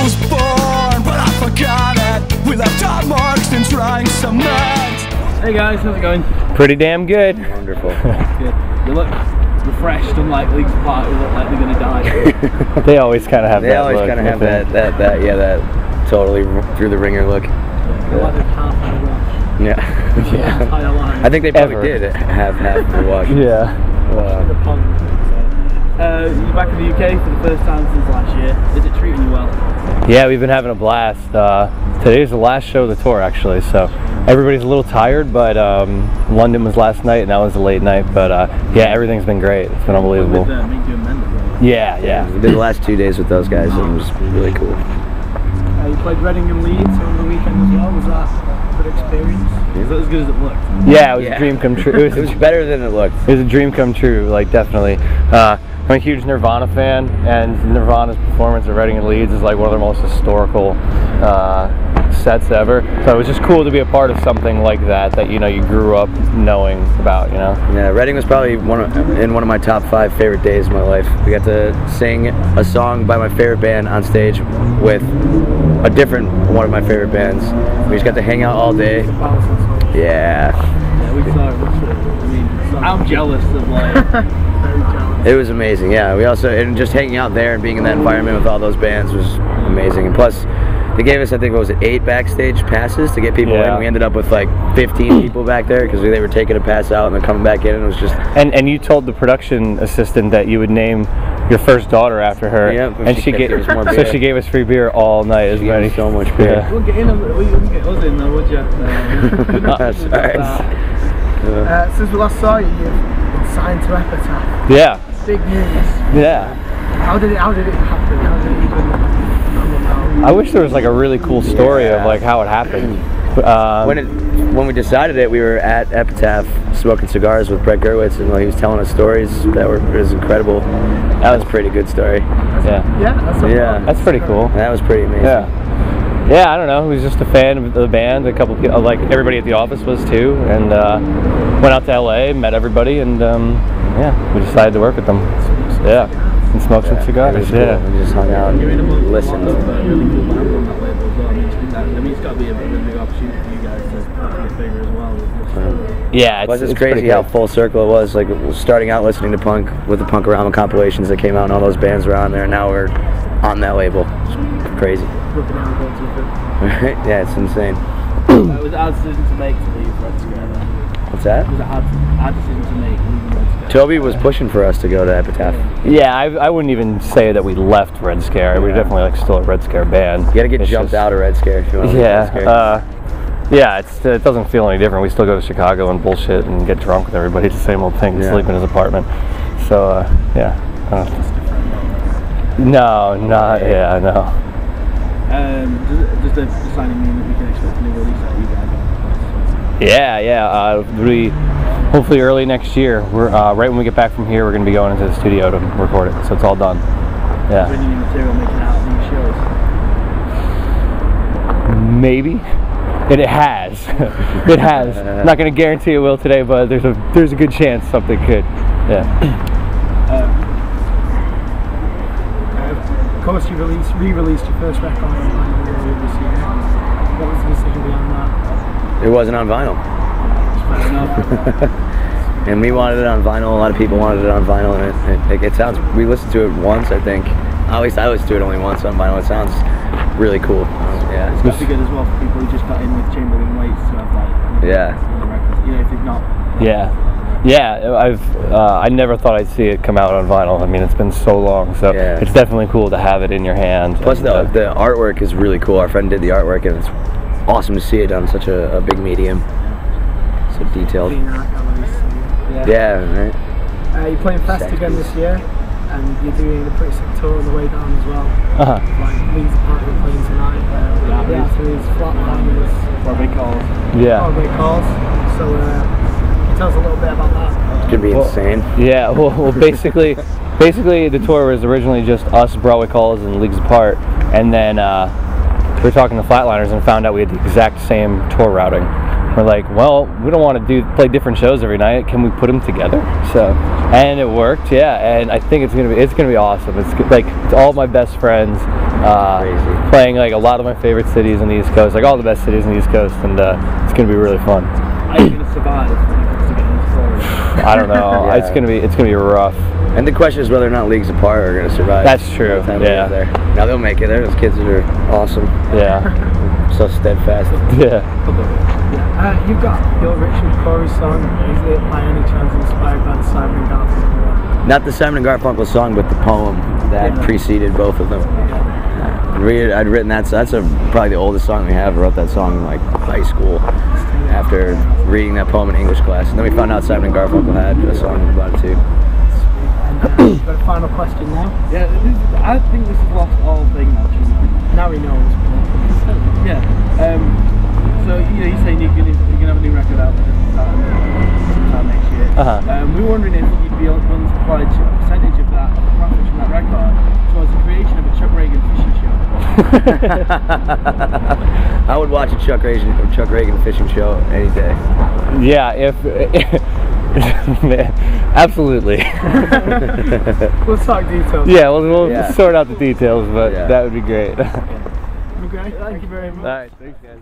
was born, but I forgot it. We left our marks in trying cement. Hey guys, how's it going? Pretty damn good. Wonderful. Good. You look refreshed, unlike League's Apart, who look like they're going to die. They always kind of have they that always look. kind of have that totally through the ringer look. They're like a half-hour wash. Yeah. Yeah. Entire line. I think they probably did have half the wash. Yeah. The pond. You're back in the UK for the first time since last year. Is it treating you well? Yeah, we've been having a blast. Today's the last show of the tour, actually, so everybody's a little tired, but London was last night, and that was a late night, but yeah, everything's been great. It's been unbelievable. With Menzingers Interview. Yeah. We did the last 2 days with those guys, and it was really cool. You played Reading and Leeds over the weekend as well. Was that a good experience? Was it as good as it looked? Yeah, it was a dream come true. It was better than it looked. It was a dream come true, like, definitely. I'm a huge Nirvana fan, and Nirvana's performance at Reading and Leeds is like one of their most historical sets ever. So it was just cool to be a part of something like that you know you grew up knowing about, you know. Yeah, Reading was probably one of my top 5 favorite days of my life. We got to sing a song by my favorite band on stage with a different one of my favorite bands. We just got to hang out all day. Yeah. Yeah, we saw it. I mean, I'm jealous of like. Very jealous. It was amazing. Yeah, we also and just hanging out there and being in that environment with all those bands was amazing. And plus, they gave us, I think, what was it, 8 backstage passes to get people in. We ended up with like 15 people back there because they were taking a pass out and then coming back in, and it was just. And you told the production assistant that you would name your first daughter after her. Yep. And she gave us more beer. So she gave us free beer all night. She gave us so much beer. You wouldn't get in. You wouldn't get us in, though, would you? That's right. Since we last saw you, you've been signed to Epitaph. Yeah. Big news. Yeah. How did it happen? How did it even come about? I wish there was like a really cool story of like how it happened. When we decided it, we were at Epitaph smoking cigars with Brett Gerwitz, and he was telling us stories that it was incredible. That was a pretty good story. That's pretty cool. That was pretty amazing. Yeah, I don't know. He was just a fan of the band. A couple people, like everybody at the office was too, and went out to LA, met everybody, and yeah, we decided to work with them. Yeah, and smoke some cigars. Yeah, we just hung out and listened. Really cool band on that label as well. I mean, it's got to be a really big opportunity for you guys to get bigger as well. Yeah, it's crazy how full circle it was. Like starting out listening to punk with the Punk-A-Rama compilations that came out, and all those bands were on there. And now we're on that label. It's crazy. Yeah, it's insane. It was a hard decision to make to leave Red Scare then. What's that? It was a hard decision to make leaving Red Scare. Toby was pushing for us to go to Epitaph. Yeah, I wouldn't even say that we left Red Scare. Yeah. We're definitely like still a Red Scare band. You gotta get jumped out of Red Scare if you want to Red Scare. Yeah, it doesn't feel any different. We still go to Chicago and bullshit and get drunk with everybody. It's the same old thing. Sleep in his apartment. So yeah. No. Does the signing mean that we can expect a new release at you guys? Yeah. Hopefully early next year. We're right when we get back from here. We're going to be going into the studio to record it. So it's all done. Yeah. Is there any new material making out of these shows? Maybe. It has. It has. I'm not going to guarantee it will today, but there's a good chance something could. Yeah. Of course, you re-released your first record on vinyl earlier this year. What was the decision behind that? It wasn't on vinyl. And we wanted it on vinyl. A lot of people wanted it on vinyl, and it sounds. We listened to it once, I think. At least I listened to it only once on vinyl. It sounds really cool. Yeah. It's got to be good as well for people who just got in with Chamberlain Waits to have like. Records. You know, if you've not. Yeah, I never thought I'd see it come out on vinyl. I mean, it's been so long, so it's definitely cool to have it in your hand. Plus, the artwork is really cool. Our friend did the artwork, and it's awesome to see it on such a big medium. So detailed. Yeah, right. You're playing Fest again this year, and you're doing a pretty sick tour on the way down as well. Like League's Apart, we're playing tonight. The after is Flatliners. Broadway Calls. Yeah. Broadway Calls. So. Tell us a little bit about that. It's gonna be insane. Yeah, well, basically the tour was originally just us, Broadway Calls, and Leagues Apart, and then we were talking to Flatliners and found out we had the exact same tour routing. we're like, well, we don't want to play different shows every night. Can we put them together? So, and it worked, yeah. And I think it's gonna be awesome. It's like all my best friends playing like a lot of my favorite cities on the East Coast, like all the best cities on the East Coast, and it's gonna be really fun. Are you gonna survive when it comes to getting into Florida? I don't know. Yeah. It's gonna be rough. And the question is whether or not Leagues Apart are going to survive. That's true. Yeah. Now they'll make it. Those kids are awesome. Yeah. So steadfast. Yeah. You've got your Richard Corey song. Is it by any chance inspired by the Simon and Garfunkel? Not the Simon and Garfunkel song, but the poem that preceded both of them. I'd written that. So that's probably the oldest song we have. I wrote that song in like high school after reading that poem in English class. And then we found out Simon and Garfunkel had a song about it too. You've got a final question now? Yeah, I think this is lost all thing actually. Now he knows. Yeah. So you're saying you're gonna have a new record out sometime next year. We were wondering if you'd be willing to pledge a percentage of that, of the profits from that record, towards the creation of a Chuck Reagan fishing show. I would watch a Chuck Reagan fishing show any day. Yeah, if absolutely. We'll talk details. Yeah, we'll sort out the details, but Yeah. that would be great. Okay, thank you very much. All right, thanks guys.